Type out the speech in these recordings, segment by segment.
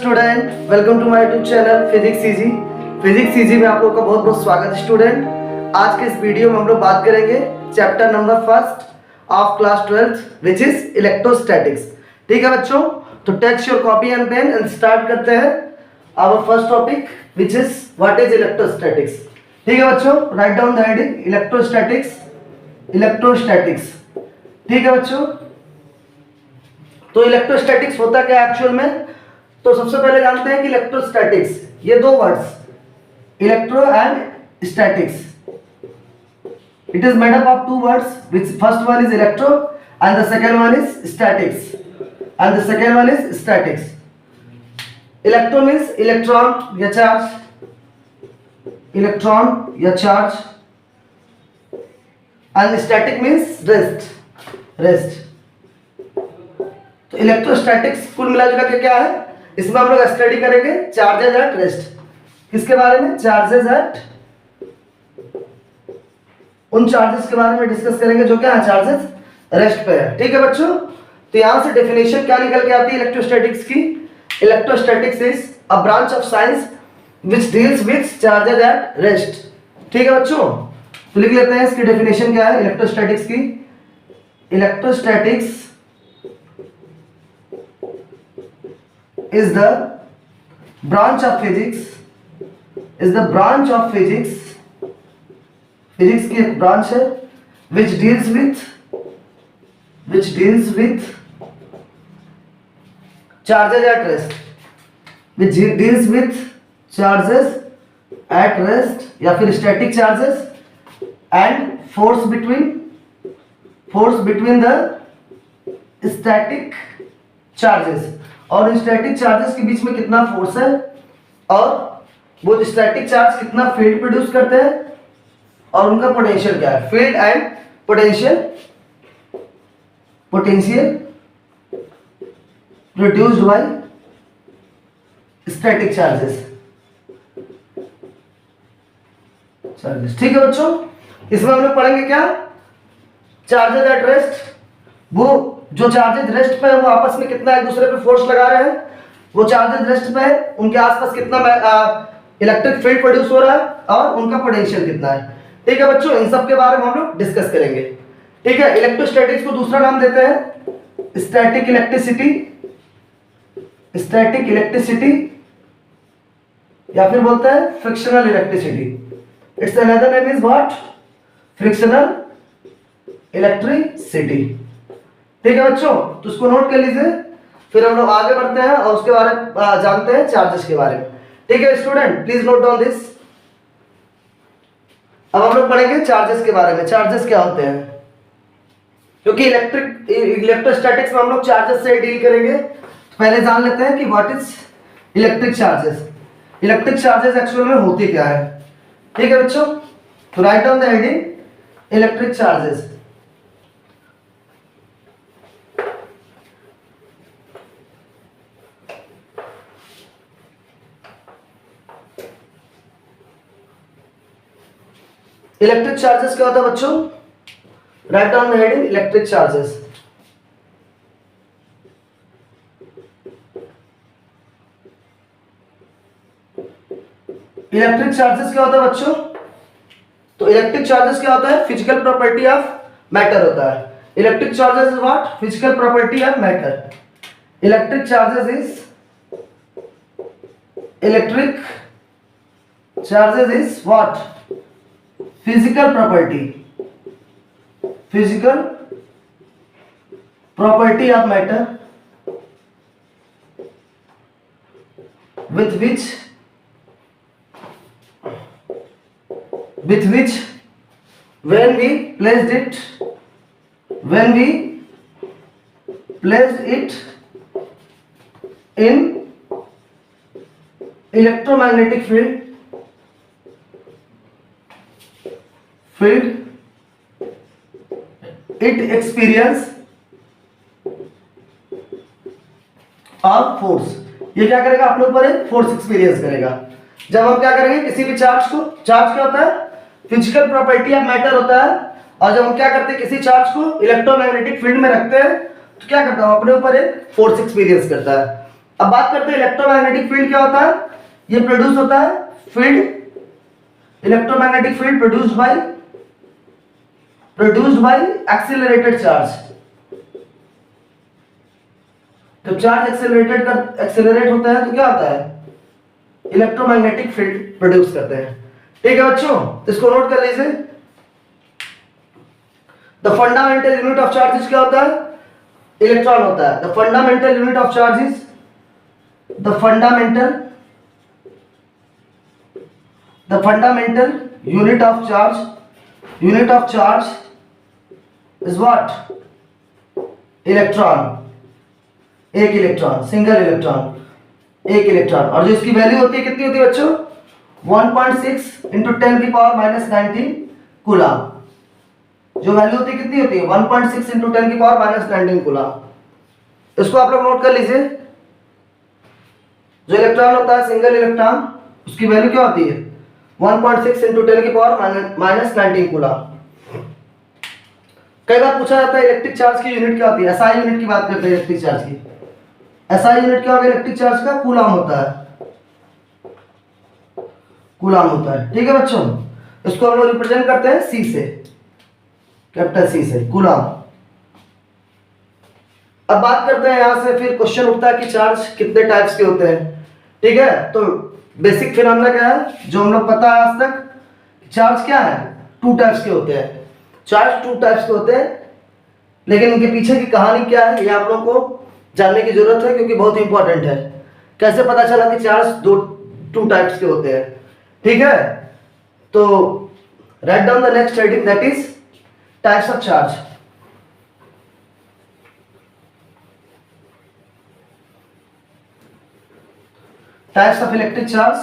Student, welcome to my YouTube channel physics easy. Physics easy में आप लोग का बहुत बहुत स्वागत है स्टूडेंट। आज के इस वीडियो में हम लोग बात करेंगे chapter number first of class 12th which is electrostatics. ठीक है बच्चों, तो take your copy and pen and start करते हैं our first topic which is what is electrostatics. ठीक है बच्चों, write down the heading electrostatics. Electrostatics, ठीक है बच्चों। तो इलेक्ट्रोस्टैटिक्स होता क्या है एक्चुअल में? तो सबसे पहले जानते हैं कि इलेक्ट्रोस्टैटिक्स, ये दो words electro and statics, it is made up of two words which first one is electro and the second one is statics and the second one is statics. Electro means electron या charge, electron या charge, and static means rest. तो electrostatics कुल मिलाकर के क्या है, इसमें हम लोग स्टडी करेंगे चार्जेस एट रेस्ट। किसके बारे में? चार्जेस एट, उन चार्जेस के बारे में डिस्कस करेंगे जो क्या है चार्जेस रेस्ट पे है। ठीक है बच्चों, तो यहां से डेफिनेशन क्या निकल के आती है इलेक्ट्रोस्टैटिक्स की? Electrostatics is a branch of science which deals with charges at rest. ठीक है बच्चों, तो लिख लेते हैं इसकी डेफिनेशन क्या है इलेक्ट्रोस्टैटिक्स की। Electrostatics is the branch of physics, is the branch of physics, physics की एक branch है which deals with charges at rest, which deals with charges at rest या फिर static charges and force between the static charges, और static charges के बीच में कितना force है और वो स्टैटिक चार्ज कितना फील्ड प्रोड्यूस करते हैं और उनका पोटेंशियल क्या है। Field and potential produced by static charges. ठीक है बच्चों, इसमें हम लोग पढ़ेंगे क्या? चार्जेस एट रेस्ट, वो जो चार्जेस रेस्ट पे है वो आपस में कितना एक दूसरे पे फोर्स लगा रहे हैं, वो चार्जेस रेस्ट पे है उनके आसपास कितना इलेक्ट्रिक फील्ड प्रोड्यूस हो रहा है और उनका पोटेंशियल कितना है। ठीक है बच्चों, इन सब के बारे में हम लोग डिस्कस करेंगे। ठीक है, इलेक्ट्रोस्टैटिक्स को दूसरा नाम देते हैं स्टैटिक इलेक्ट्रिसिटी या फिर बोलते हैं frictional electricity. It's another name is what? Frictional electricity. ठीक है बच्चों, तो उसको नोट कर लीजिए, फिर हम लोग आगे बढ़ते हैं और उसके बारे में जानते हैं चार्जेस के बारे में। ठीक है student, please note down this. अब हम लोग पढ़ेंगे चार्जेस के बारे में। चार्जेस क्या होते हैं? क्योंकि इलेक्ट्रोस्टैटिक्स में हम लोग चार्जेस से डील करेंगे, तो पहले जान लेते हैं कि what is electric charges. Electric charges actual में होती क्या है? ठीक है बच्चों, तो right down the heading electric charges. Electric charges क्या होता है बच्चों? Write down the heading electric charges. Electric charges क्या होता है बच्चों? तो इलेक्ट्रिक चार्जेस क्या होता है? फिजिकल प्रॉपर्टी ऑफ मैटर होता है। Electric charges is what? Physical property of matter. Electric charges is what? physical property of matter with which when we placed it in electromagnetic field it experience of force। ये क्या करेगा अपने ऊपर? एक force experience करेगा। जब हम क्या करेंगे किसी भी चार्ज को, चार्ज क्या होता है? फिजिकल प्रॉपर्टी ऑफ मैटर होता है, और जब हम क्या करते हैं किसी चार्ज को इलेक्ट्रोमैग्नेटिक फील्ड में रखते हैं तो क्या करता है अपने ऊपर एक फोर्स एक्सपीरियंस करता है। अब बात करते हैं इलेक्ट्रोमैग्नेटिक फील्ड क्या होता है। ये प्रोड्यूस होता है field, electromagnetic field produced by accelerated charge. जब चार्ज एक्सेलरेट होता है तो क्या होता है, इलेक्ट्रोमैग्नेटिक फील्ड प्रोड्यूस करते हैं। ठीक है बच्चों, इसको नोट कर लीजिए। The fundamental unit of charge क्या होता है, इलेक्ट्रॉन होता है। The fundamental unit of charge is the fundamental unit of charge is what, electron, एक इलेक्ट्रॉन, सिंगल इलेक्ट्रॉन, एक इलेक्ट्रॉन। और जो इसकी वैल्यू होती है कितनी होती है बच्चों, 1.6 into 10⁻⁻19 कूलम। जो वैल्यू होती है कितनी होती है, 1.6 into 10⁻⁻19 कूलम। इसको आप लोग नोट कर लीजिए। जो इलेक्ट्रॉन होता है सिंगल इलेक्ट्रॉन, उसकी वैल्यू क्या होती है, 1.6 into 10⁻⁻19 कूलम। कई बार पूछा जाता है इलेक्ट्रिक चार्ज की यूनिट क्या होती है, एसआई यूनिट की बात करते हैं इलेक्ट्रिक चार्ज की। एसआई यूनिट क्या होगा इलेक्ट्रिक चार्ज का, कूलम होता है, कूलम होता है। ठीक है बच्चों, इसको हम लोग रिप्रेजेंट करते हैं सी से, कैपिटल सी से, कूलम। अब बात करते हैं यहां से, फिर क्वेश्चन उठता है कि चार्ज कितने टाइप्स के होते हैं। ठीक है, तो बेसिक फिनोमेना क्या है जो हम लोग पता है आज तक, चार्ज क्या है, 2 टाइप्स के होते हैं। चार्ज 2 टाइप्स के होते हैं, लेकिन उनके पीछे की कहानी क्या है ये आप लोग को जानने की जरूरत है, क्योंकि बहुत इंपॉर्टेंट है। कैसे पता चला कि चार्ज 2 टाइप्स के होते हैं। ठीक है, तो right down the next heading, that is types of charge. Types of electric charge.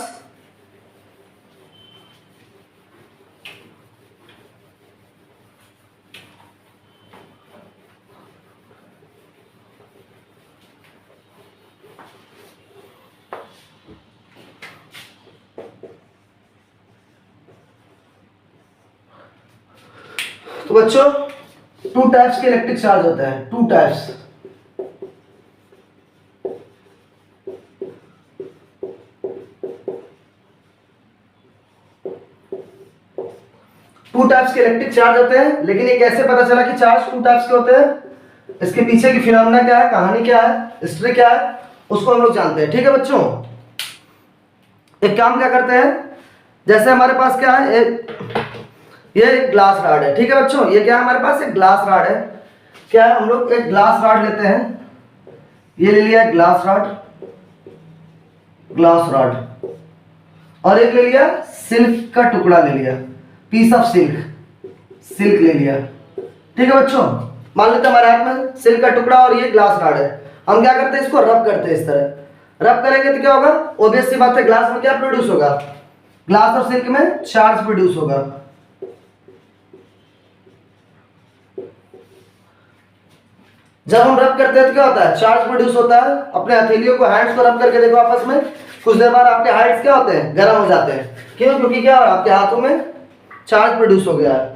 तो बच्चों 2 टाइप्स के इलेक्ट्रिक चार्ज होते हैं, 2 टाइप्स। टू टाइप्स के इलेक्ट्रिक चार्ज होते हैं, लेकिन ये कैसे पता चला कि चार्ज 2 टाइप्स के होते हैं, इसके पीछे की फिनोमेना क्या है, कहानी क्या है, हिस्ट्री क्या है, उसको हम लोग जानते हैं। ठीक है बच्चों, एक काम क्या करते हैं, जैसे हमारे पास क्या है, ये एक ग्लास रॉड है। ठीक है बच्चों, ये क्या है हमारे पास, एक ग्लास रॉड है। क्या है, हम लोग एक ग्लास रॉड लेते हैं, ये ले लिया ग्लास रॉड, और एक ले लिया सिल्क का टुकड़ा ले लिया, पीस ऑफ सिल्क ले लिया। ठीक है बच्चों, मान लेते हैं हमारे हाथ में सिल्क का टुकड़ा और ये ग्लास रॉड है। हम क्या करते हैं, इसको रब करते हैं। इस तरह रब करेंगे तो क्या होगा, ऑब्वियस सी बात है, ग्लास में क्या प्रोड्यूस होगा, ग्लास और सिल्क में चार्ज प्रोड्यूस होगा। जब हम रब करते हैं तो क्या होता है, चार्ज प्रोड्यूस होता है। अपने हथेलियों को, हैंड्स को रब करके देखो आपस में, कुछ देर बाद आपके हैंड्स क्या होते हैं, गर्म हो जाते हैं। क्यों, क्योंकि क्या आपके हाथों में चार्ज प्रोड्यूस हो गया है।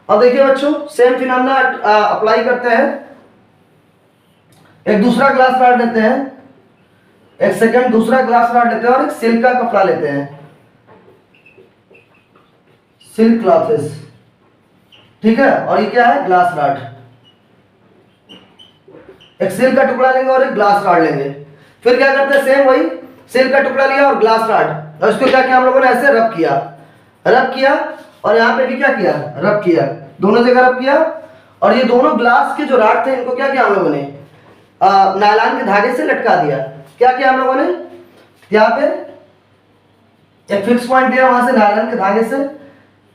अब देखिए बच्चों, सेम फिनोमेना अप्लाई करते हैं। एक दूसरा ग्लास रॉड लेते हैं, एक सेकंड, दूसरा ग्लास रॉड लेते हैं और एक सिल्क का कपड़ा लेते हैं, सिल्क क्लॉथ्स। ठीक है, और ये क्या है, ग्लास रॉड। एक सिल्क का टुकड़ा लेंगे और एक ग्लास रॉड लेंगे। फिर क्या करते हैं, सेम वही, सिल्क का टुकड़ा लिया और ग्लास रॉड, और इसको क्या किया हम लोगों ने, ऐसे रब किया, और यहाँ पे भी क्या किया, रब किया, दोनों जगह रब किया। और ये दोनों ग्लास के जो रॉड थे, इनको क्या किया हम लोगों ने, नायलॉन के धागे से लटका दिया। क्या किया हम लोगों ने, यहाँ पे एक फिक्स पॉइंट दिया, वहां से नायलॉन के धागे से,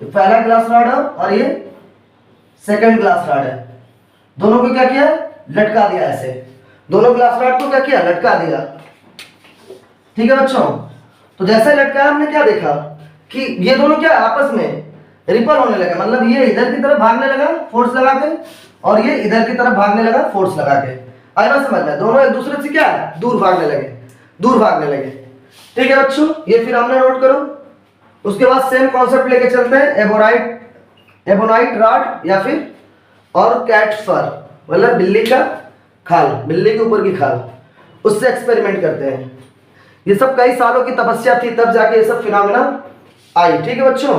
तो पहला ग्लास रॉड है और ये सेकंड ग्लास रॉड है, दोनों को क्या किया, लटका दिया ऐसे। दोनों ग्लास रॉड को क्या किया, लटका दिया। ठीक है बच्चों, तो जैसे लटकाया हमने क्या देखा कि ये दोनों क्या आपस में रिपल होने लगे, मतलब ये इधर की तरफ भागने लगा फोर्स लगा के, और ये इधर की तरफ भागने लगा फोर्स लगा के। आया ना समझ में, दोनों एक दूसरे से क्या है, दूर भागने लगे। ठीक है बच्चों, ये फिर हमने नोट करो। उसके बाद सेम कॉन्सेप्ट लेके चलते हैं, एबोनाइट रॉड या फिर और कैट फर, मतलब बिल्ली का खाल, बिल्ली के ऊपर की खाल। उससे एक्सपेरिमेंट करते हैं। ये सब कई सालों की तपस्या थी, तब जाके ये सब फिनोमेना आई। ठीक है बच्चों,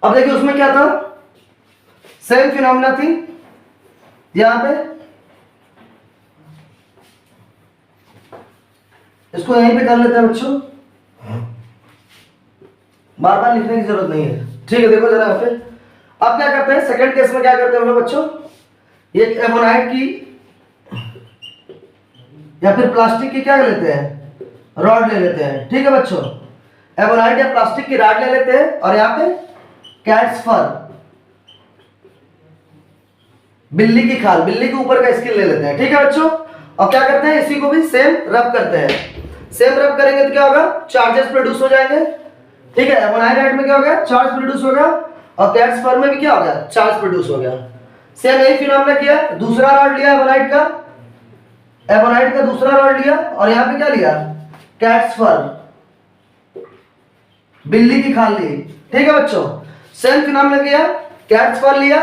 अब देखिए उसमें क्या था, सेम फिनोमेना थी। यहां पे इसको यहीं पे कर लेते हैं बच्चों, बार बार लिखने की जरूरत नहीं है। ठीक है, देखो जरा यहाँ पे अब क्या करते हैं, सेकंड केस में क्या करते हैं हम लोग बच्चों, एक एमोनाइट की या फिर प्लास्टिक की क्या लेते हैं, रॉड ले लेते हैं। ठीक है बच्चों, एमोनाइट या प्लास्टिक की रॉड ले लेते हैं और यहाँ पे कैट्स फर, बिल्ली की खाल, बिल्ली के ऊपर का स्किन ले लेते हैं। ठीक है बच्चों, और क्या करते हैं, इसी को भी सेम रब करते हैं। सेम रब करेंगे तो क्या होगा, चार्जेस प्रोड्यूस हो जाएंगे। ठीक है, एमोनाइट में क्या हो गया, चार्ज प्रोड्यूस होगा, और कैट्स फर में भी क्या हो गया, चार्ज प्रोड्यूस हो गया। सेम यही फिनोमेना किया, दूसरा रॉड लिया एमोनाइट का दूसरा रॉड लिया और यहाँ पे क्या लिया, कैट्स फर, बिल्ली की खाल ली। ठीक है बच्चों, सेम फिनोमेना किया, कैट्स फर लिया,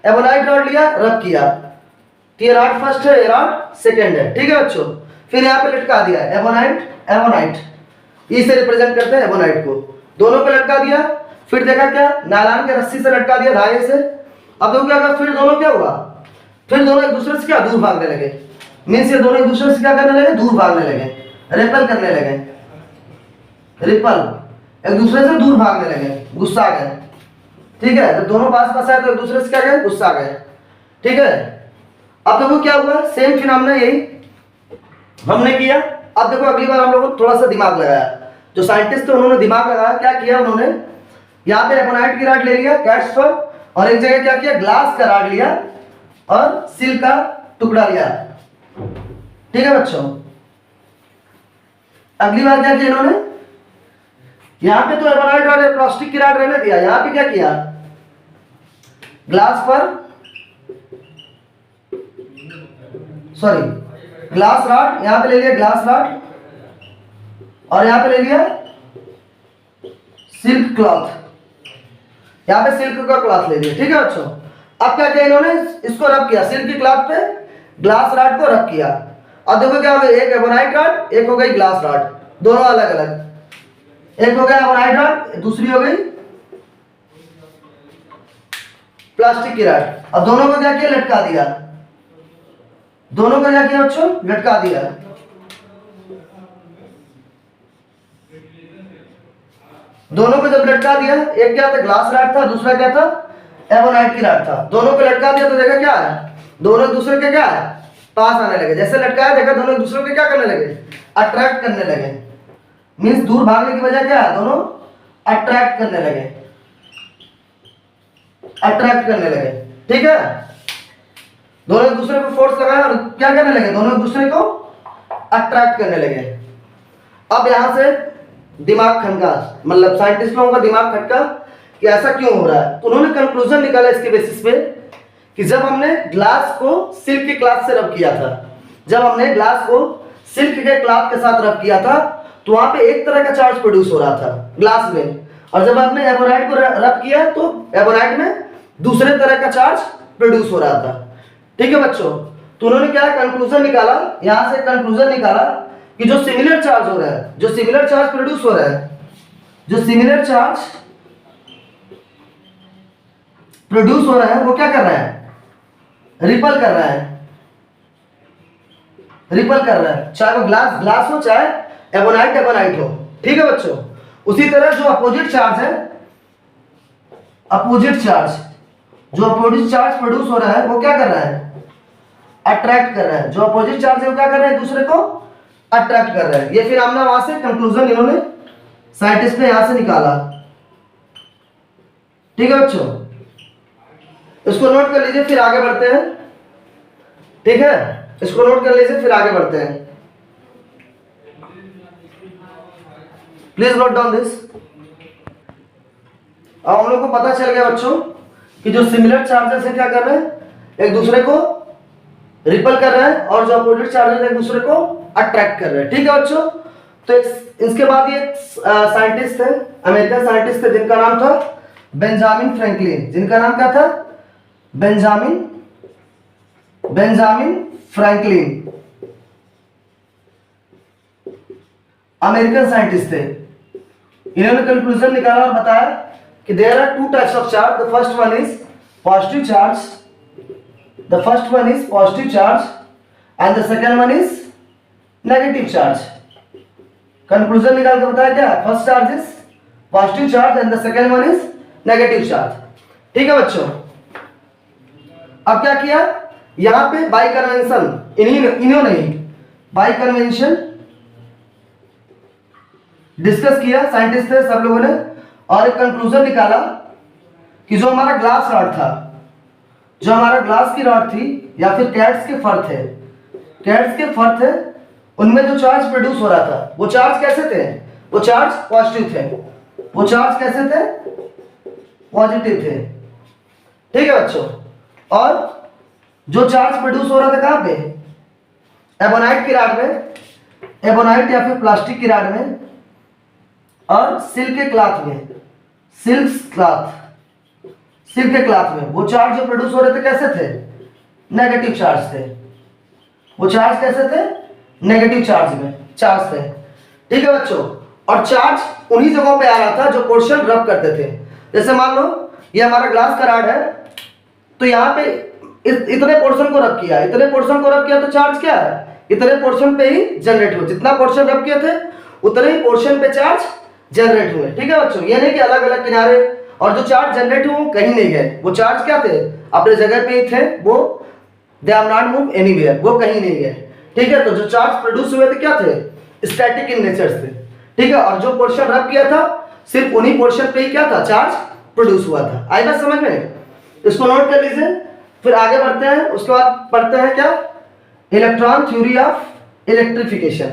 एमोनाइट रॉड लिया, रब किया। तो ये रॉड फर्स्ट है, ये रॉड सेकंड है। ठीक है बच्चों, फिर यहाँ पे लटका दिया एमोनाइट, इसे रिप्रेजेंट करते हैं एमोनाइट को, दोनों पे लटका दिया। फिर देखा क्या, नायलॉन के रस्सी से लटका दिया, धागे से। अब देखो क्या हुआ, फिर दोनों क्या हुआ, फिर दोनों एक दूसरे से क्या दूर भागने लगे। मीन्स ये दोनों एक दूसरे से क्या करने लगे, दूर भागने लगे, रेपल करने लगे, रिपल, एक दूसरे से दूर भागने लगे, गुस्सा आ गए। ठीक है, जब दोनों पास पास आए तो एक दूसरे से क्या गए, गुस्सा आ गए। ठीक है, अब देखो क्या हुआ, सेम फिनोमेना यही हमने किया। अब देखो अगली बार हम लोगों ने थोड़ा सा दिमाग लगाया, जो साइंटिस्ट थे उन्होंने दिमाग लगाया। क्या किया उन्होंने, यहाँ पे एमोनाइट की रॉड ले लिया, कैट्स फर, और एक जगह क्या किया, ग्लास का रॉड लिया और सिल्क का टुकड़ा लिया। ठीक है बच्चों, अगली बार क्या किया इन्होंने, यहाँ पे तो एमोनाइट रॉड प्लास्टिक की रॉड रहने दिया, यहाँ पे क्या किया, ग्लास रॉड, यहाँ पे ले लिया ग्लास रॉड, और यहाँ पे ले लिया सिल्क क्लॉथ, यहाँ पे सिल्क का क्लॉथ ले लिया। ठीक है बच्चों, अब क्या किया इन्होंने, इसको रब किया, सिल्क की क्लॉथ पे ग्लास रॉड को रब किया। अब देखो क्या हो गया, एक एमोनाइट रॉड, एक हो गई ग्लास रॉड, दोनों अलग अलग, एक हो गया एमोनाइट रॉड, दूसरी हो गई प्लास्टिक की रॉड। अब दोनों को क्या किया, लटका दिया, दोनों को क्या किया बच्चों, लटका दिया। दोनों को जब लटका दिया, एक क्या था, ग्लास रॉड था, दूसरा क्या था, एमोनाइट की रॉड था, दोनों को लटका दिया तो देखा क्या है, दोनों एक दूसरे के क्या है, पास आने लगे। जैसे लटकाया देखा दोनों एक दूसरे के क्या करने लगे, अट्रैक्ट करने लगे। मीन्स दूर भागने की वजह क्या है, दोनों अट्रैक्ट करने लगे, ठीक है, दोनों एक दूसरे को फोर्स लगाया और क्या करने लगे, दोनों एक दूसरे को अट्रैक्ट करने लगे। अब यहां से दिमाग खनका, मतलब साइंटिस्ट लोगों का दिमाग खटका कि ऐसा क्यों हो रहा है। तो उन्होंने कंक्लूजन निकाला इसके बेसिस पे कि जब हमने ग्लास को सिल्क के क्लॉथ से रब किया था, जब हमने ग्लास को सिल्क के क्लॉथ के साथ रब किया था, तो वहां पे एक तरह का चार्ज प्रोड्यूस हो रहा था ग्लास में, और जब आपने एबोनाइट को रब किया तो एबोनाइट में दूसरे तरह का चार्ज प्रोड्यूस हो रहा था। ठीक है बच्चों, तो उन्होंने क्या कंक्लूजन निकाला, यहां से कंक्लूजन निकाला कि जो सिमिलर चार्ज हो रहा है, जो सिमिलर चार्ज प्रोड्यूस हो रहा है, जो सिमिलर चार्ज प्रोड्यूस हो रहा है, वो क्या कर रहा है, रिपल कर रहा है, रिपल कर रहा है, चाहे वो ग्लास हो चाहे एबोनाइट हो। ठीक है बच्चों, उसी तरह जो अपोजिट चार्ज है, जो अपोजिट चार्ज प्रोड्यूस हो रहा है वो क्या कर रहा है, अट्रैक्ट कर रहा है। जो अपोजिट चार्ज है वो क्या कर रहा है, दूसरे को अट्रैक्ट कर रहा है। ये फिर हमने वहां से कंक्लूजन इन्होंने साइंटिस्ट ने यहां से निकाला। ठीक है बच्चों, इसको नोट कर लीजिए, फिर आगे बढ़ते हैं। ठीक है, इसको नोट कर लीजिए, फिर आगे बढ़ते हैं। Please note down this. अब हम लोग को पता चल गया बच्चों कि जो सिमिलर चार्जेस है क्या कर रहे हैं, एक दूसरे को रिपल कर रहे हैं, और जो अपोजिट चार्जेस एक दूसरे को अट्रैक्ट कर रहे हैं। ठीक है बच्चों, तो इसके बाद ये साइंटिस्ट थे, अमेरिकन साइंटिस्ट थे, जिनका नाम था बेंजामिन फ्रैंकलिन। जिनका नाम क्या था, बेंजामिन फ्रैंकलिन। अमेरिकन साइंटिस्ट थे। इन्होंने कंक्लूजन निकाला और बताया कि there are two types of charge, the first one is positive charge, the first one is positive charge and the second one is negative charge. Conclusion निकाल के बताया क्या, first charge is positive charge and the second one is negative charge. ठीक है बच्चों, अब क्या किया, यहां पे बाय कन्वेंशन इन्होंने बाय कन्वेंशन डिस्कस किया, साइंटिस्ट थे सब लोगों ने, और एक कंक्लूजन निकाला कि जो हमारा ग्लास रॉड था, जो हमारा ग्लास की रॉड थी या फिर कैट्स के फर थे, कैट्स के फर थे, उनमें जो चार्ज प्रोड्यूस हो रहा था वो चार्ज कैसे थे, वो चार्ज पॉजिटिव थे, वो चार्ज कैसे थे, पॉजिटिव थे। ठीक है बच्चों, और जो चार्ज प्रोड्यूस हो रहा था कहां पे, एबोनाइट की राड में, एबोनाइट या फिर प्लास्टिक की राड में और सिल्क के क्लॉथ में, सिल्क के क्लॉथ में वो चार्ज जो प्रोड्यूस हो रहे थे कैसे थे, नेगेटिव चार्ज थे। वो चार्ज कैसे थे, नेगेटिव चार्ज में चार्ज थे। ठीक है बच्चों, और चार्ज उन्हीं जगहों पे आ रहा था जो पोर्शन रब करते थे। जैसे मान लो ये हमारा ग्लास का राड है, तो यहाँ पे इतने पोर्शन को रब किया, इतने पोर्शन को रब किया, तो चार्ज क्या है, इतने पोर्शन पे ही जनरेट हुआ। जितना पोर्शन रब किए थे उतने ही पोर्शन पे चार्ज जनरेट हुए। ठीक है बच्चों, ये नहीं कि अलग अलग किनारे, और जो चार्ज जनरेट हुए वो कहीं नहीं गए, वो चार्ज क्या थे, अपने जगह पे ही थे, वो they are not move anywhere, वो कहीं नहीं गए। ठीक है, तो जो चार्ज प्रोड्यूस हुए थे क्या थे, स्टैटिक इन नेचर थे। ठीक है, और जो पोर्शन रब किया था सिर्फ उन्हीं पोर्शन पे ही क्या था, चार्ज प्रोड्यूस हुआ था। आई बात समझ में, इसको नोट कर लीजिए। फिर आगे बढ़ते हैं, उसके बाद पढ़ते हैं क्या, electron theory of electrification.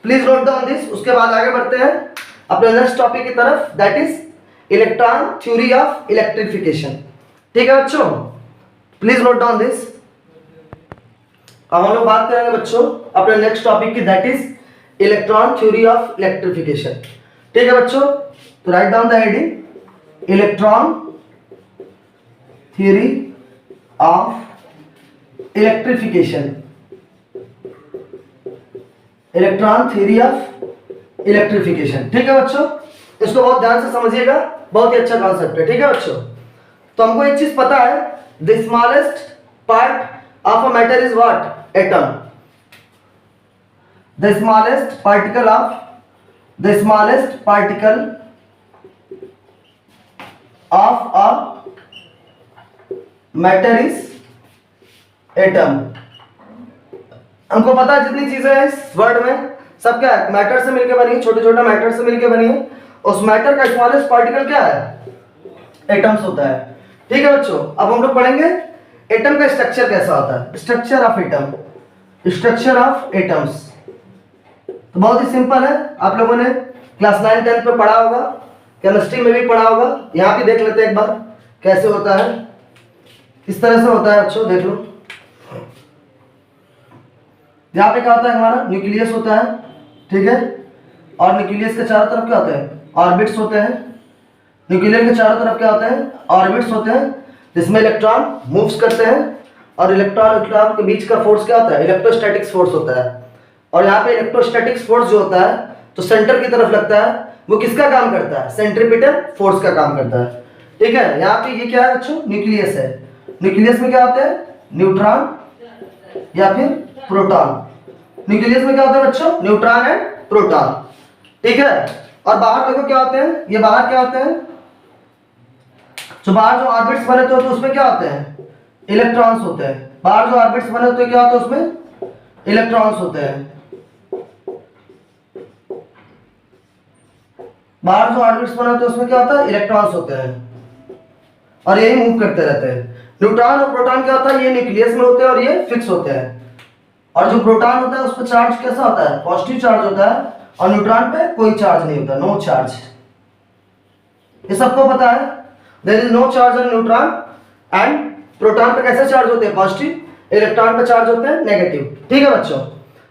Please note down this. उसके बाद आगे बढ़ते हैं अपने नेक्स्ट टॉपिक की तरफ, that is electron theory of electrification. ठीक है बच्चों, प्लीज नोट डाउन दिस। अब हम लोग बात करेंगे बच्चों अपने नेक्स्ट टॉपिक की, that is electron theory of electrification. ठीक है बच्चों, तो right down the heading, electron theory of electrification, electron theory of electrification. ठीक है बच्चों, इसको बहुत ध्यान से समझिएगा, बहुत ही अच्छा कॉन्सेप्ट है। ठीक है बच्चों, तो हमको एक चीज पता है, the smallest part of a matter is what, atom. The smallest particle of, the smallest particle of a matter is atom. हमको पता है जितनी चीजें हैं इस वर्ल्ड में सब क्या है, मैटर से मिलकर बनी है, छोटे छोटे मैटर से मिलकर बनी है। उस मैटर का स्मॉलेस्ट पार्टिकल क्या है, एटम्स होता है। ठीक है बच्चों, अब हम लोग पढ़ेंगे एटम का स्ट्रक्चर कैसा होता है, structure of atom, structure of atoms. तो बहुत ही सिंपल है, आप लोगों ने क्लास 9 10 में पढ़ा होगा, केमिस्ट्री में भी पढ़ा होगा। यहाँ भी देख लेते हैं एक बार कैसे होता है, किस तरह से होता है बच्चों, देख लो। यहाँ पे क्या होता है, हमारा न्यूक्लियस होता है। ठीक है, और न्यूक्लियस के चारों तरफ क्या होते हैं, ऑर्बिट्स होते हैं। न्यूक्लियर के चारों तरफ क्या होते हैं, ऑर्बिट्स होते हैं, जिसमें इलेक्ट्रॉन मूव्स करते हैं। और इलेक्ट्रॉन के बीच का फोर्स क्या होता है, इलेक्ट्रोस्टैटिक्स फोर्स होता है। और यहाँ पे इलेक्ट्रोस्टैटिक्स फोर्स जो होता है तो सेंटर की तरफ लगता है, वो किसका काम करता है, सेंट्रीपिटल फोर्स का काम करता है। ठीक है, यहाँ पे ये क्या है बच्चों, न्यूक्लियस है। न्यूक्लियस में क्या होते हैं, न्यूट्रॉन या फिर प्रोटॉन। न्यूक्लियस में क्या होता है बच्चों, न्यूट्रॉन एंड प्रोटॉन। ठीक है, और बाहर देखो क्या होते हैं, ये बाहर क्या होते हैं, जो बाहर जो ऑर्बिट्स बने होते हैं उसमें क्या होते हैं, इलेक्ट्रॉन्स होते हैं। बाहर जो ऑर्बिट्स बने होते हैं क्या होता है, उसमें इलेक्ट्रॉन्स होते हैं। बाहर जो ऑर्बिट्स बने होते हैं उसमें क्या होता है, इलेक्ट्रॉन्स होते हैं, और यही मूव करते रहते हैं। न्यूट्रॉन और प्रोटॉन क्या होता है, ये न्यूक्लियस में होते हैं और ये फिक्स होते हैं। और जो प्रोटॉन होता है उस पर चार्ज कैसा होता है, पॉजिटिव चार्ज होता है, और न्यूट्रॉन पे कोई चार्ज नहीं होता, नो चार्ज। ये सबको पता है, there is no charge on neutron and proton पे कैसे चार्ज होते हैं, पॉजिटिव, इलेक्ट्रॉन पे चार्ज होते हैं नेगेटिव। ठीक है बच्चों,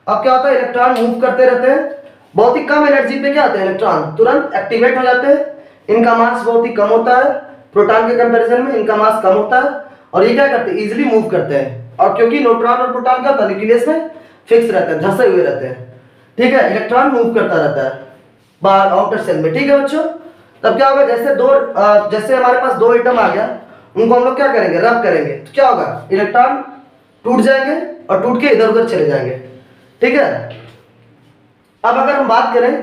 अब क्या होता है, इलेक्ट्रॉन मूव करते रहते हैं, बहुत ही कम एनर्जी पे क्या होते हैं, इलेक्ट्रॉन तुरंत एक्टिवेट हो जाते हैं। इनका मास बहुत ही कम होता है, प्रोटॉन के कंपैरिजन में इनका मास कम होता है, और ये क्या करते हैं, इजीली मूव करते हैं। और क्योंकि न्यूट्रॉन और प्रोटॉन क्या होता है, न्यूक्लियस में फिक्स रहते हैं, धंसे हुए रहते हैं। ठीक है, इलेक्ट्रॉन मूव करता रहता है बाहर आउटर सेल में। ठीक है बच्चों, तब क्या होगा, जैसे हमारे पास दो एटम आ गया, उनको हम लोग क्या करेंगे, रब करेंगे, तो क्या होगा, इलेक्ट्रॉन टूट जाएंगे और टूट के इधर उधर चले जाएंगे। ठीक है, अब अगर हम बात करें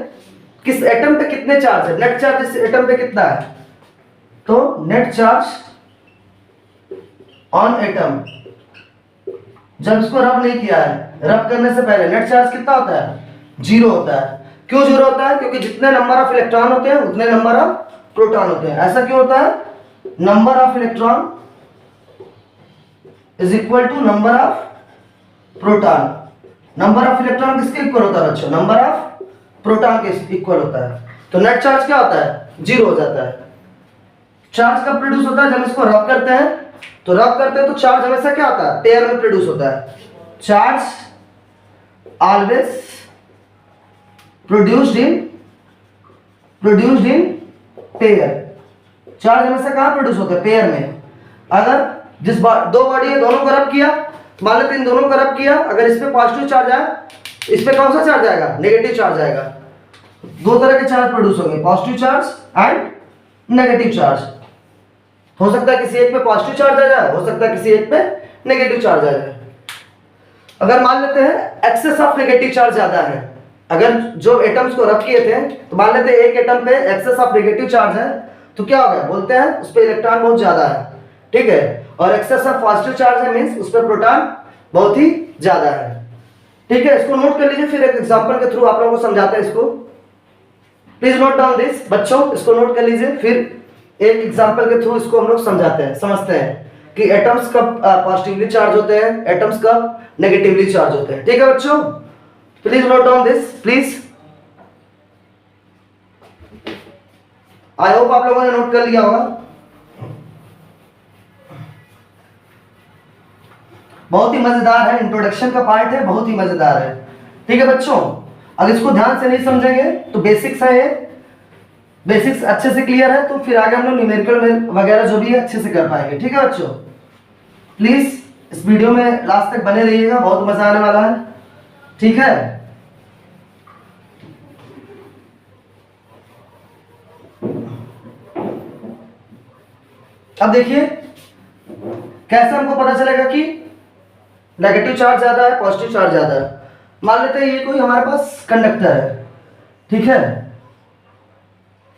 किस एटम पे कितने चार्ज है, नेट चार्ज इस एटम पे कितना है, तो नेट चार्ज ऑन एटम, जब इसको रब नहीं किया है, रब करने से पहले नेट चार्ज कितना होता है, 0 होता है। क्यों 0 होता है, क्योंकि जितने नंबर ऑफ इलेक्ट्रॉन होते हैं उतने नंबर ऑफ प्रोटॉन होते हैं। ऐसा क्यों होता है, number of electron is equal to number of proton. Number of electron किसके इक्वल होता है बच्चों, नंबर ऑफ प्रोटॉन के इक्वल होता है। तो नेट चार्ज क्या होता है, 0 हो जाता है। चार्ज कब प्रोड्यूस होता है, जब इसको रब करते हैं, तो रब करते हैं तो चार्ज हमेशा क्या होता है, पेयर में प्रोड्यूस होता है। Charge always produced in pair. Charge हमेशा कहां प्रोड्यूस होता है, पेयर में। अगर दो बॉडी है, दोनों को रब किया, मान लेते इन दोनों को रब किया, अगर इस पे पॉजिटिव चार्ज आया, इस पे कौन सा चार्ज आएगा, नेगेटिव चार्ज आएगा। दो तरह के चार्ज प्रोड्यूस होंगे, positive charge and negative charge. हो सकता है किसी एक पे पॉजिटिव चार्ज आ जाए, हो सकता है किसी एक पे नेगेटिव चार्ज आ जाए। अगर मान लेते हैं एक्सेस ऑफ नेगेटिव चार्ज ज्यादा है, अगर जो एटम्स को रब किए थे, तो मान लेते हैं एक एटम पे एक्सेस ऑफ नेगेटिव चार्ज है, तो क्या होगा, बोलते हैं उस पे इलेक्ट्रॉन बहुत ज्यादा है। ठीक है, और एक्सेस ऑफ पॉजिटिव चार्ज है, मींस उस पे प्रोटॉन बहुत ही ज्यादा है। ठीक है, इसको नोट कर लीजिए, फिर एक एग्जांपल के थ्रू आप लोगों को समझाते हैं इसको। प्लीज नोट डाउन दिस बच्चों, इसको नोट कर लीजिए, फिर एक एग्जांपल के थ्रू इसको हम लोग समझाते हैं, समझते हैं कि एटम्स कब पॉजिटिवली चार्ज होते हैं, एटम्स कब नेगेटिवली चार्ज होते हैं। ठीक है बच्चों, please note down this please. I hope आप लोगों ने नोट कर लिया होगा। बहुत ही मजेदार है, इंट्रोडक्शन का पार्ट है, बहुत ही मजेदार है। ठीक है बच्चों, अगर इसको ध्यान से नहीं समझेंगे तो बेसिक्स है ये, बेसिक्स अच्छे से क्लियर है तो फिर आगे हम लोग न्यूमेरिकल में वगैरह जो भी है अच्छे से कर पाएंगे। ठीक है बच्चों, प्लीज इस वीडियो में लास्ट तक बने रहिएगा, बहुत मजा आने वाला है। ठीक है, अब देखिए कैसे हमको पता चलेगा कि नेगेटिव चार्ज ज्यादा है, पॉजिटिव चार्ज ज्यादा है। मान लेते हैं ये कोई हमारे पास कंडक्टर है। ठीक है,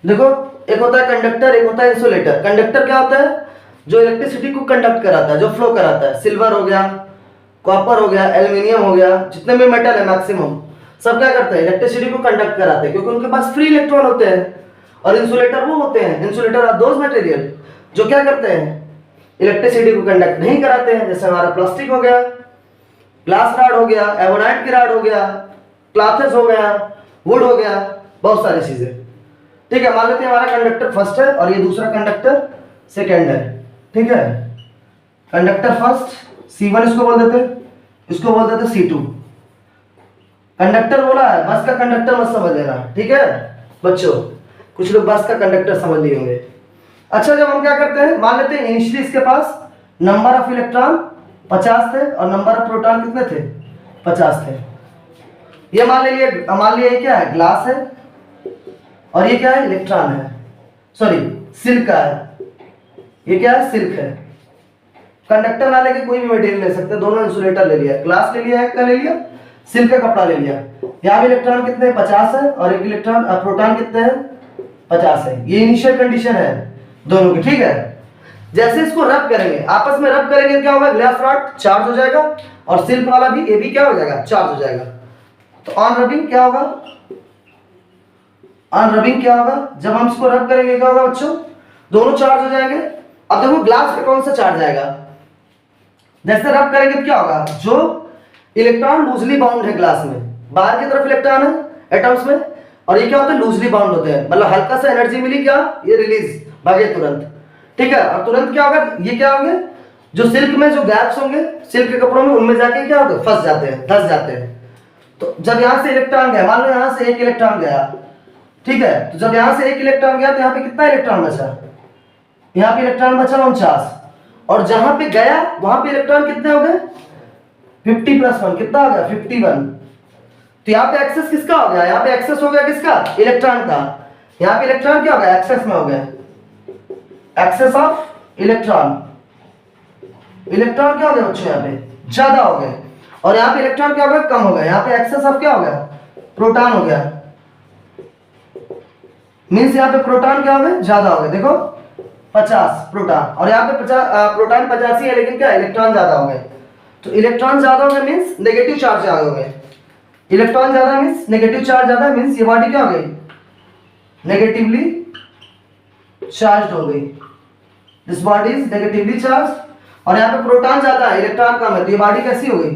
देखो एक होता है कंडक्टर, एक होता है इंसुलेटर। कंडक्टर क्या होता है, जो इलेक्ट्रिसिटी को कंडक्ट कराता है, जो फ्लो कराता है। सिल्वर हो गया, कॉपर हो गया, एल्यूमिनियम हो गया, जितने भी मेटल है मैक्सिमम सब क्या करते हैं, इलेक्ट्रिसिटी को कंडक्ट कराते हैं, क्योंकि उनके पास फ्री इलेक्ट्रॉन होते हैं। और इंसुलेटर वो होते हैं, इंसुलेटर आर दोज मटेरियल जो क्या करते हैं, इलेक्ट्रिसिटी को कंडक्ट नहीं कराते हैं। जैसे हमारा प्लास्टिक हो गया, ग्लास रॉड हो गया, एवोनाइट की रॉड हो गया, क्लॉथेस हो गया, वुड हो गया, बहुत सारी चीजें। ठीक है, मान लेते हैं हमारा कंडक्टर फर्स्ट है और ये दूसरा कंडक्टर सेकंड है। ठीक है, कंडक्टर फर्स्ट C1 इसको बोल देते, इसको बोल देते C2। कंडक्टर बोला है, बस का कंडक्टर मत समझ लेना। ठीक है बच्चों, कुछ लोग बस का कंडक्टर समझ लिए होंगे। अच्छा, जब हम क्या करते हैं, मान लेते हैं इनिशियली इसके पास नंबर ऑफ इलेक्ट्रॉन 50 थे और नंबर ऑफ प्रोटॉन कितने थे, 50 थे। ये मान लिया क्या है, ग्लास है, और ये क्या है, इलेक्ट्रॉन है, सॉरी सिल्क का है। ये क्या है, सिल्क है। कंडक्टर ना लेके कोई भी मटेरियल ले सकते हैं, दोनों इंसुलेटर ले लिया, ग्लास ले लिया, एक का ले लिया, सिल्क का कपड़ा ले लिया। यहाँ भी इलेक्ट्रॉन कितने हैं, 50 है, और एक इलेक्ट्रॉन प्रोटॉन कितने हैं, 50 है। ये इनिशियल कंडीशन है दोनों की। ठीक है, जैसे इसको रब करेंगे, आपस में रब करेंगे, क्या होगा, ग्लास रॉड चार्ज हो जाएगा और सिल्क वाला भी, ये भी क्या हो जाएगा, चार्ज हो जाएगा। तो ऑन रबिंग क्या होगा, ऑन रबिंग क्या होगा, जब हम इसको रब करेंगे क्या होगा बच्चों, दोनों चार्ज हो जाएंगे। अब देखो ग्लास पे कौन सा चार्ज आएगा, जैसे रब करेंगे तो क्या होगा, जो इलेक्ट्रॉन लूजली बाउंड है ग्लास में, बाहर की तरफ इलेक्ट्रॉन है एटम्स में, और ये क्या होता है, लूजली बाउंड होते हैं, मतलब हल्का सा एनर्जी मिली क्या, ये रिलीज भागे तुरंत। ठीक है, और तुरंत क्या होगा, ये क्या होंगे, जो सिल्क में जो गैप्स होंगे सिल्क के कपड़ों में, उनमें जाके क्या होगा, फंस जाते हैं, धस जाते हैं। तो जब यहां से इलेक्ट्रॉन गया, मान लो यहां से एक इलेक्ट्रॉन गया, ठीक है, तो जब यहां से एक इलेक्ट्रॉन गया तो यहाँ पे कितना इलेक्ट्रॉन बचा, यहाँ पे इलेक्ट्रॉन बचा 49, और जहां पे गया वहां पे इलेक्ट्रॉन कितने हो गए, 50 + 1 कितना हो गया, 51। तो यहाँ पे एक्सेस किसका हो गया, यहाँ पे एक्सेस हो गया किसका, इलेक्ट्रॉन का। यहाँ पे इलेक्ट्रॉन क्या हो गया, एक्सेस में हो गया, एक्सेस ऑफ इलेक्ट्रॉन। इलेक्ट्रॉन क्या हो गया बच्चों, यहाँ पे ज्यादा हो गए, और यहाँ पे इलेक्ट्रॉन क्या हो गया, कम हो गया। यहाँ पे एक्सेस ऑफ क्या हो गया, प्रोटॉन हो गया। मीन्स यहाँ पे प्रोटॉन क्या हो गए, ज्यादा हो गए। देखो 50 प्रोटॉन, और यहाँ पे 50 प्रोटॉन 85 है, लेकिन क्या इलेक्ट्रॉन ज्यादा हो गए। तो इलेक्ट्रॉन ज्यादा हो गए मीन्स नेगेटिव चार्ज ज्यादा हो गए। इलेक्ट्रॉन ज्यादा मीन्स नेगेटिव चार्ज ज्यादा, मीन्स ये बॉडी क्या हो गई, नेगेटिवली चार्ज हो गई। This body is negatively charge. और यहाँ पे प्रोटॉन ज्यादा है, इलेक्ट्रॉन कम है, तो ये बॉडी कैसी हो गई,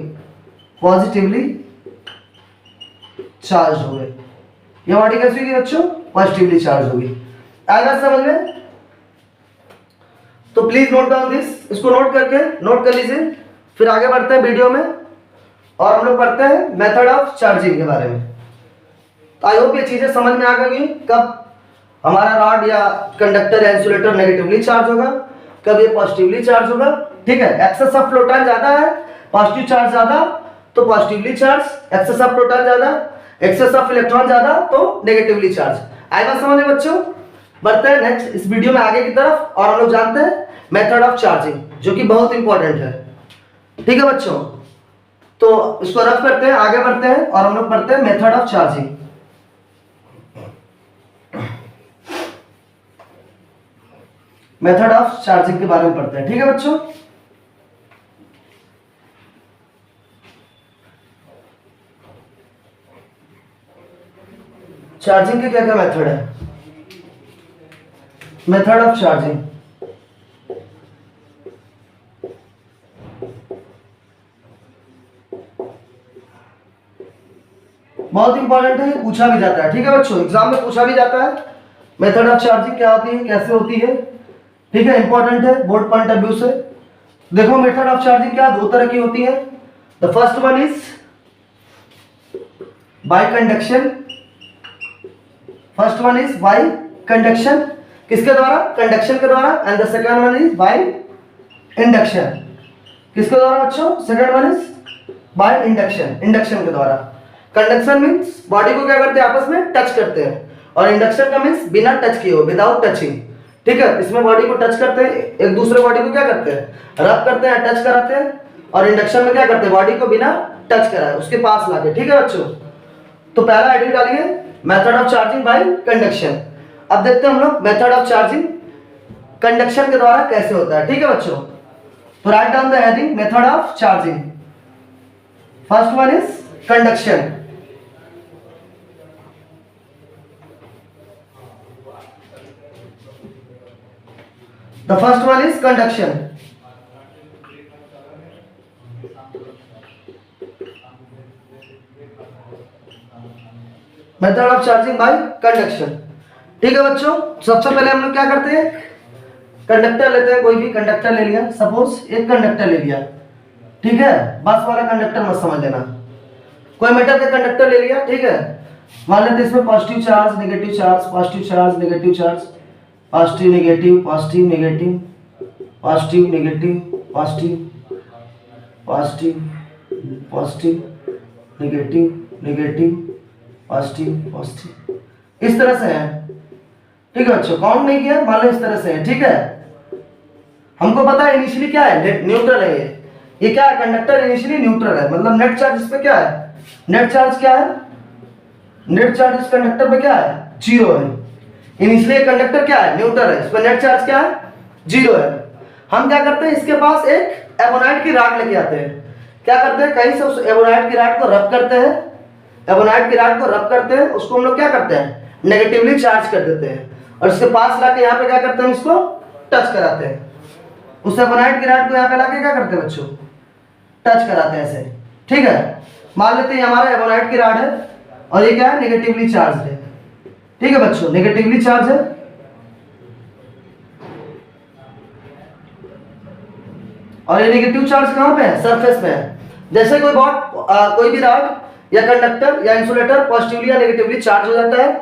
पॉजिटिवली चार्ज हो गई। ये बॉडी कैसी होगी बच्चों, पॉजिटिवली चार्ज होगी। आएगा समझ में? तो प्लीज नोट डाउन दिस, इसको नोट कर लीजिए। फिर आगे बढ़ते हैं वीडियो में, और हम लोग पढ़ते हैं मेथड ऑफ चार्जिंग के बारे में। तो आई होप ये चीजें समझ में आ गई, कब हमारा रॉड या कंडक्टर या इंसुलेटर नेगेटिवली चार्ज होगा, कब ये पॉजिटिवली चार्ज होगा। ठीक है, एक्सेस ऑफ प्रोटॉन ज्यादा है, पॉजिटिव चार्ज ज्यादा, तो positively charge. Excess of proton ज्यादा, एक्सेस ऑफ इलेक्ट्रॉन ज्यादा, तो नेगेटिवली चार्ज। आएगा समझ में बच्चों? बढ़ते हैं नेक्स्ट इस वीडियो में आगे की तरफ, और हम लोग जानते हैं मेथड ऑफ चार्जिंग, जो कि बहुत इंपॉर्टेंट है। ठीक है बच्चों, तो इसको रफ करते हैं, आगे बढ़ते हैं, और हम लोग पढ़ते हैं method of charging. Method of charging के बारे में पढ़ते हैं। ठीक है बच्चों, चार्जिंग के क्या क्या मेथड है। मेथड ऑफ चार्जिंग, बहुत इंपॉर्टेंट है, पूछा भी जाता है। ठीक है बच्चों, एग्जाम में पूछा भी जाता है मेथड ऑफ चार्जिंग क्या होती है, कैसे होती है। ठीक है, इंपॉर्टेंट है बोर्ड पॉइंट ऑफ व्यू से। देखो मेथड ऑफ चार्जिंग क्या दो तरह की होती है। The first one is by conduction. First one is by conduction, किसके द्वारा, कंडक्शन के द्वारा। And the second one is by induction, किसके द्वारा बच्चों, second one is by induction, induction के द्वारा। कंडक्शन मींस बॉडी को क्या करते हैं, आपस में टच करते हैं, और इंडक्शन का मींस बिना टच किए, विदाउट टचिंग। ठीक है, इसमें बॉडी को टच करते हैं, एक दूसरे बॉडी को क्या करते हैं, रब करते हैं, टच कराते हैं। और इंडक्शन में क्या करते हैं, बॉडी को बिना टच कराए उसके पास लाके। ठीक है बच्चों, तो पहला आइडिया डालिए method of charging by conduction. अब देखते हैं हम लोग मेथड ऑफ चार्जिंग कंडक्शन के द्वारा कैसे होता है। ठीक है बच्चों, तो right down the heading method of charging. First one is conduction. The first one is conduction. Method of charging by conduction. ठीक है बच्चों, सबसे पहले हम लोग क्या करते हैं, कंडक्टर लेते हैं, कोई भी कंडक्टर ले लिया, सपोज एक कंडक्टर ले लिया। ठीक है, बस वाला कंडक्टर मत समझ लेना, कोई मेटल का कंडक्टर ले लिया। ठीक है, मान लेते हैं इसमें positive charge, negative charge, positive charge, negative charge, positive negative, positive negative, positive negative, positive positive positive, negative negative, positive positive, इस तरह से है। ठीक है बच्चों, काउंट नहीं किया, मान लो इस तरह से है। ठीक है, हमको पता है इनिशियली क्या है, न्यूट्रल है। ये क्या है, कंडक्टर इनिशियली न्यूट्रल है, मतलब नेट चार्ज इस पे क्या है, नेट चार्ज क्या है, नेट चार्ज इस कंडक्टर पे क्या है, जीरो है। इनिशियली कंडक्टर क्या है, न्यूट्रल है, इस पर नेट चार्ज क्या है, जीरो है। हम क्या करते हैं, इसके पास एक एबोनाइट की रॉड लेके आते हैं। क्या करते हैं, कहीं से उस एबोनाइट की रॉड को रब करते हैं, एबोनाइट की रॉड को रब करते हैं, उसको हम लोग क्या करते हैं, नेगेटिवली चार्ज कर देते हैं, और इसके पास लाके यहाँ पे क्या करते हैं, इसको टच कराते हैं। उस एबोनाइट की रॉड को यहाँ पे लाके क्या करते हैं बच्चों, टच कराते हैं ऐसे। ठीक है, मान लेते हैं हमारा एबोनाइट की रॉड है, और ये क्या है, नेगेटिवली चार्ज है। ठीक है बच्चों, नेगेटिवली चार्ज है, और ये नेगेटिव चार्ज कहाँ पे है, सरफेस पे है। जैसे कोई भी रॉड या कंडक्टर या इंसुलेटर पॉजिटिवली या नेगेटिवली चार्ज हो जाता है,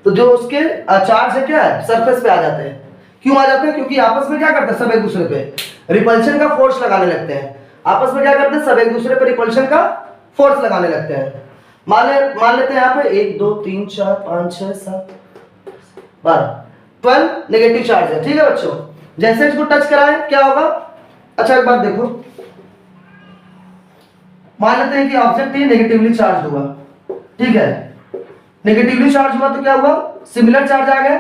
तो जो उसके चार्ज है क्या है, सरफेस पे आ जाते हैं। क्यों आ जाते हैं, क्योंकि आपस में क्या करते हैं, सब एक दूसरे पे रिपल्शन का फोर्स लगाने लगते हैं। आपस में क्या करते हैं, सब एक दूसरे पे रिपल्शन का फोर्स लगाने लगते हैं। मान लेते हैं यहाँ पे 1 2 3 4 5 6 7 12 12 नेगेटिव चार्ज है। ठीक है बच्चों, जैसे इसको टच कराएं क्या होगा? अच्छा एक बात देखो, मान लेते हैं कि ऑब्जेक्ट ये नेगेटिवली चार्ज हुआ। ठीक है, नेगेटिवली चार्ज हुआ तो क्या हुआ? सिमिलर चार्ज आ गया।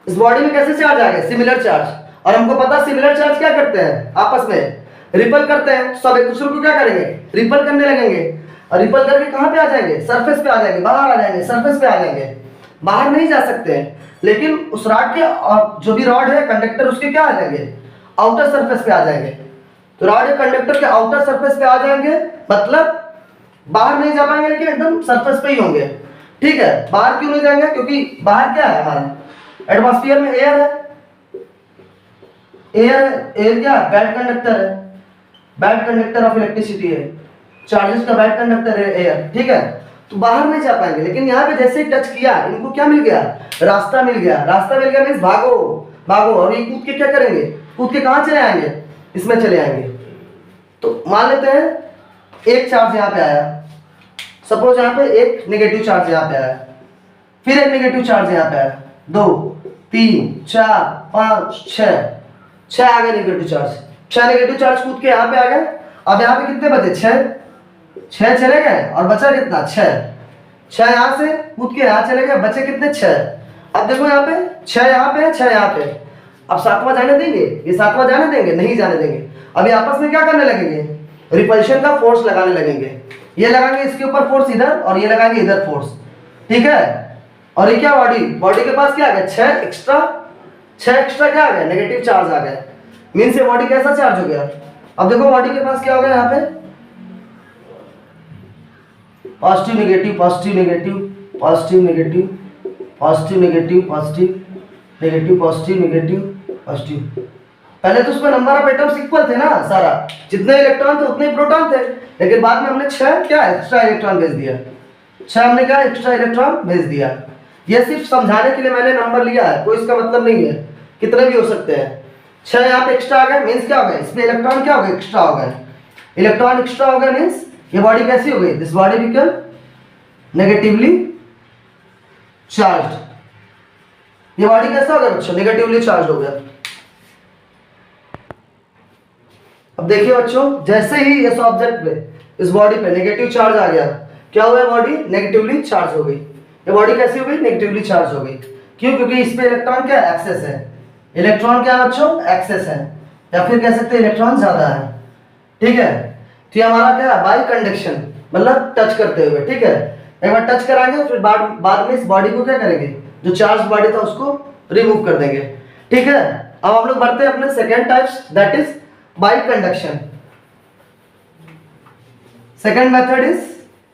इस बॉडी में कैसे चार्ज आ गया? Similar charge. और हमको पता सिमिलर चार्ज क्या करते हैं? आपस में रिपल करते हैं। सब एक दूसरे को क्या करेंगे? रिपल करने लगेंगे। और रिपल करके कहां पे आ जाएंगे? सरफेस पे आ जाएंगे, बाहर आ जाएंगे, सरफेस पे आ जाएंगे। बाहर नहीं जा सकते हैं, लेकिन उस रॉड के जो भी रॉड है कंडक्टर, उसके क्या आ जाएंगे? आउटर सरफेस पे आ जाएंगे। तो रॉड या कंडक्टर के आउटर सरफेस पे आ जाएंगे, मतलब बाहर नहीं जा पाएंगे, लेकिन एकदम सरफेस पे ही होंगे। ठीक है, बाहर क्यों नहीं जाएंगे? क्योंकि बाहर क्या है? हमारा एटमॉस्फेयर में एयर है। एयर क्या? बैड कंडक्टर है, बैड कंडक्टर ऑफ इलेक्ट्रिसिटी है। चार्जेस का बैड कंडक्टर है एयर। ठीक है, तो बाहर नहीं जा पाएंगे। लेकिन यहाँ पे जैसे ही टच किया, इनको क्या मिल गया? रास्ता मिल गया। रास्ता मिल गया मीन्स भागो भागो। और ये कूद के क्या करेंगे? कूद के कहाँ चले आएंगे? इसमें चले आएंगे। तो मान लेते हैं एक चार्ज यहाँ पे आया, सपोज यहाँ पे एक नेगेटिव चार्ज यहाँ पे आया, फिर एक नेगेटिव चार्ज यहाँ पे आया, 2 3 4 5 6 आ गए नेगेटिव चार्ज। 6 नेगेटिव चार्ज कूद के यहाँ पे आ गए। अब यहाँ पे कितने बचे? 6 चले गए और बचा कितना? 6 यहाँ से कूद के यहाँ चले गए, बचे कितने? 6। अब देखो यहाँ पे 6 यहाँ पे है, 6 यहाँ पे। अब 7वां जाने देंगे? ये 7वां जाने देंगे? नहीं जाने देंगे। अभी आपस में क्या करने लगेंगे? रिपल्शन का फोर्स लगाने लगेंगे। ये लगाएंगे इसके ऊपर फोर्स इधर, और ये लगाएंगे इधर फोर्स। ठीक है, और ये क्या? बॉडी के पास क्या आ गया? 6 एक्स्ट्रा क्या आ गया? नेगेटिव चार्ज आ गया। मीन्स ये बॉडी कैसा चार्ज हो गया? अब देखो बॉडी के पास क्या हो गया? यहाँ पे positive negative positive negative positive negative positive negative positive negative positive negative positive. पहले तो उसमें नंबर ऑफ एटम्स इक्वल थे ना, सारा जितने इलेक्ट्रॉन थे उतने ही प्रोटॉन थे। लेकिन बाद में हमने 6 क्या एक्स्ट्रा इलेक्ट्रॉन भेज दिया। 6 हमने क्या एक्स्ट्रा इलेक्ट्रॉन भेज दिया। ये सिर्फ समझाने के लिए मैंने नंबर लिया है, कोई इसका मतलब नहीं है, कितने भी हो सकते हैं। 6 यहाँ पे एक्स्ट्रा आ गए, मीन्स क्या हो गया? इसमें इलेक्ट्रॉन क्या हो गया? एक्स्ट्रा हो गए। इलेक्ट्रॉन एक्स्ट्रा हो गया मीन्स ये बॉडी कैसी हो गई? This body become negatively charge. ये बॉडी कैसा हो गया बच्चों? नेगेटिवली चार्ज हो गया। अब देखिए बच्चों, जैसे ही इस ऑब्जेक्ट पे, इस बॉडी पे नेगेटिव चार्ज आ गया, क्या हुआ? बॉडी नेगेटिवली चार्ज हो गई। ये बॉडी कैसी हो गई? नेगेटिवली चार्ज हो गई। क्यों? क्योंकि इस पे इलेक्ट्रॉन क्या? एक्सेस है। इलेक्ट्रॉन क्या बच्चों? एक्सेस है, या फिर कह सकते हैं इलेक्ट्रॉन ज्यादा है। ठीक है, तो ये हमारा क्या? बाय कंडक्शन, मतलब टच करते हुए। ठीक है, एक बार टच कराएंगे, फिर बाद में इस बॉडी को क्या करेंगे? जो चार्ज बॉडी था उसको रिमूव कर देंगे। ठीक है, अब हम लोग बढ़ते हैं अपने second types, that is by conduction. Second method is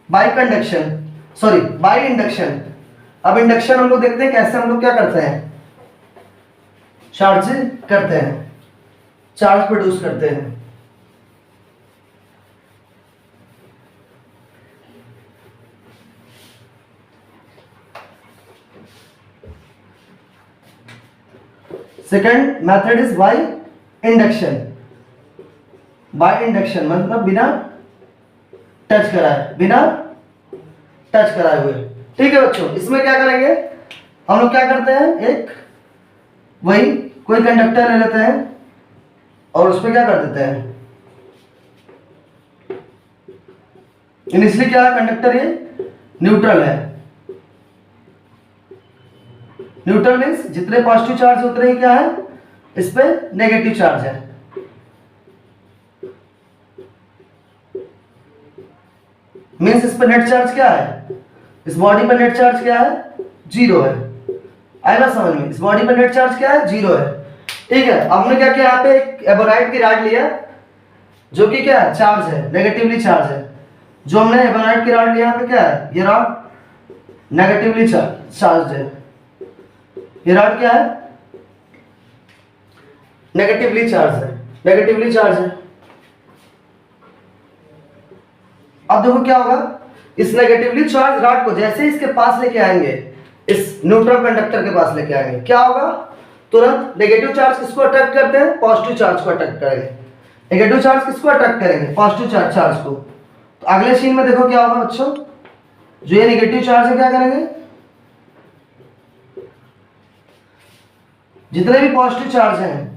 by conduction, sorry by induction. अब इंडक्शन हम लोग देखते हैं कैसे हम लोग क्या करते हैं? चार्ज करते हैं, चार्ज प्रोड्यूस करते हैं। Second method is by induction. By induction मतलब बिना टच कराए, बिना टच कराए हुए। ठीक है बच्चों, इसमें क्या करेंगे हम लोग? क्या करते हैं? एक वही कोई कंडक्टर ले लेते हैं और उस पर क्या कर देते हैं? इनिशियली क्या है कंडक्टर? ये न्यूट्रल है। न्यूट्रल मीन्स जितने पॉजिटिव चार्ज उतने ही क्या है? इस पे नेगेटिव चार्ज है। मीन्स इस पे नेट चार्ज क्या है? इस बॉडी पर नेट चार्ज क्या है? 0 है। आएगा समझ में? इस बॉडी पर नेट चार्ज क्या है? 0 है। ठीक है, हमने क्या किया? यहाँ पे एक एबोनाइट की रॉड लिया, जो कि क्या है? चार्ज है, नेगेटिवली चार्ज है। जो हमने एबोनाइट की रॉड लिया, यहाँ पे क्या है? ये रॉड नेगेटिवली चार्ज है। ये रॉड क्या है? नेगेटिवली चार्ज है, नेगेटिवली चार्ज है। अब देखो क्या होगा? इस नेगेटिवली चार्ज रॉड को जैसे इसके पास लेके आएंगे, इस न्यूट्रल कंडक्टर के पास लेके आएंगे, क्या होगा? तुरंत नेगेटिव चार्ज किसको अट्रैक्ट करते हैं? पॉजिटिव चार्ज को अट्रैक्ट करेंगे। नेगेटिव चार्ज किसको अट्रैक्ट करेंगे? पॉजिटिव चार्ज को। तो अगले सीन में देखो क्या होगा बच्चों, जो ये निगेटिव चार्ज है क्या करेंगे, जितने भी पॉजिटिव चार्ज हैं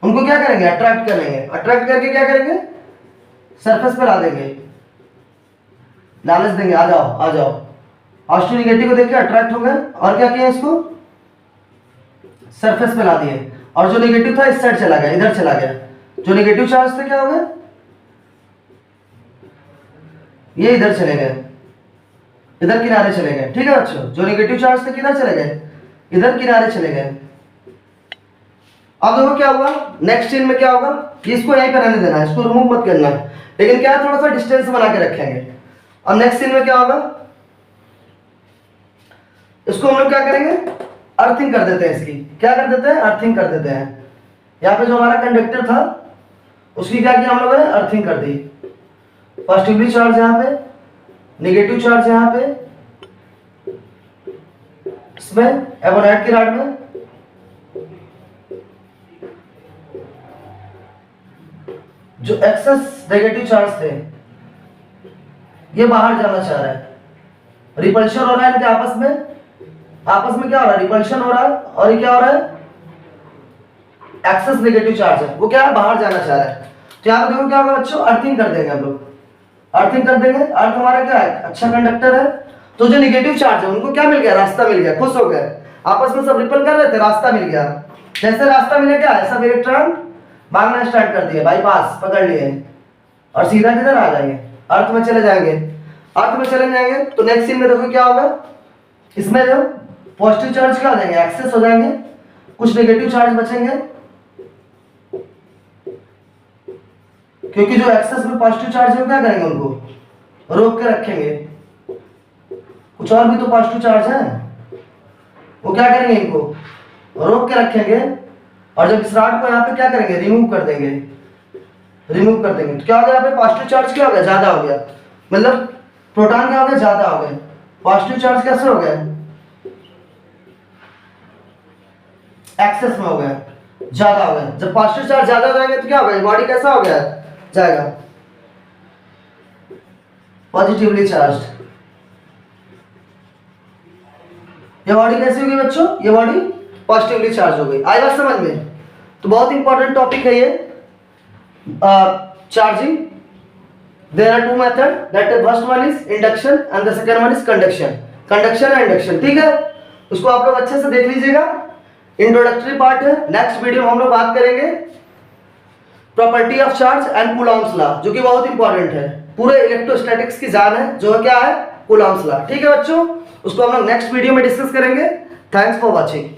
उनको क्या करेंगे, अट्रैक्ट करेंगे। अट्रैक्ट करके क्या करेंगे, सरफेस पर ला देंगे, लालच देंगे, आ जाओ आ जाओ। पॉजिटिव निगेटिव को देख के अट्रैक्ट हो गए और क्या किया, इसको सरफेस पे ला दिए। और जो निगेटिव था इस साइड चला गया, इधर चला गया। जो निगेटिव चार्ज थे क्या हो गए, ये इधर चले गए, इधर किनारे चले गए। ठीक है बच्चों, जो नेगेटिव चार्ज थे किधर चले गए, इधर किनारे चले गए। अब देखो क्या हुआ, नेक्स्ट सीन में क्या होगा, कि इसको यहीं पे रहने देना है, इसको रिमूव मत करना है, लेकिन क्या है थोड़ा सा डिस्टेंस बना के रखेंगे। और नेक्स्ट सीन में क्या होगा, इसको हम लोग क्या करेंगे, अर्थिंग कर देते हैं। इसकी क्या कर देते हैं, अर्थिंग कर देते हैं। यहाँ पे जो हमारा कंडक्टर था उसकी क्या किया हम लोगों ने, अर्थिंग कर दी। पॉजिटिवली चार्ज यहाँ पे, नेगेटिव चार्ज यहाँ पे, इसमें एबोनाइट की रॉड में, जो एक्सेस नेगेटिव चार्ज थे ये बाहर जाना चाह रहा है, रिपल्शन हो रहा है इनके आपस में। आपस में क्या हो रहा है, रिपल्शन हो रहा है। और ये क्या हो रहा है, एक्सेस नेगेटिव चार्ज है, वो क्या है, बाहर जाना चाह रहा है। तो यहाँ पे देखो क्या होगा बच्चों, अर्थिंग कर देंगे हम लोग, अर्थिंग कर देंगे। अर्थ हमारा क्या है, अच्छा कंडक्टर है। तो जो नेगेटिव चार्ज है उनको क्या मिल गया, रास्ता मिल गया, खुश हो गए, आपस में सब रिपल कर रहे थे, रास्ता मिल गया। जैसे रास्ता मिले क्या है, सब इलेक्ट्रॉन भागना स्टार्ट कर दिए, बाईपास पकड़ लिए और सीधा किधर आ जाएंगे, अर्थ में चले जाएंगे। अर्थ में चले जाएंगे तो नेक्स्ट सीन में देखो क्या होगा, इसमें जो पॉजिटिव चार्ज क्या हो जाएंगे, एक्सेस हो जाएंगे, कुछ नेगेटिव चार्ज बचेंगे, क्योंकि जो एक्सेस में पॉजिटिव चार्ज है वो क्या करेंगे, उनको रोक के रखेंगे। कुछ और भी तो पॉजिटिव चार्ज है, वो क्या करेंगे, इनको रोक के रखेंगे। और जब इस रॉड को यहाँ पे क्या करेंगे, रिमूव कर देंगे, रिमूव कर देंगे। तो क्या हो गया, यहाँ पे पॉजिटिव चार्ज क्या हो गया, ज्यादा हो गया, मतलब प्रोटॉन क्या हो गया, ज्यादा हो गए। पॉजिटिव चार्ज कैसे हो गया, एक्सेस में हो गया, ज्यादा हो गया। जब पॉजिटिव चार्ज ज्यादा हो जाएंगे तो क्या होगा, बॉडी कैसा हो गया, जाएगा पॉजिटिवली चार्ज। ये बॉडी कैसी होगी बच्चों, ये बॉडी पॉजिटिवली चार्ज हो गई। आई बात समझ में। तो बहुत इंपॉर्टेंट टॉपिक है ये charging. There are two method, that is first one is induction and the second one is conduction. Conduction and induction, ठीक है, उसको आप लोग अच्छे से देख लीजिएगा। इंट्रोडक्टरी पार्ट है। नेक्स्ट वीडियो में हम लोग बात करेंगे property of charge and Coulomb's law, जो कि बहुत इंपॉर्टेंट है, पूरे इलेक्ट्रोस्टैटिक्स की जान है, जो क्या है, कूलॉम्स लॉ। ठीक है बच्चों, उसको हम लोग नेक्स्ट वीडियो में डिस्कस करेंगे। Thanks for watching.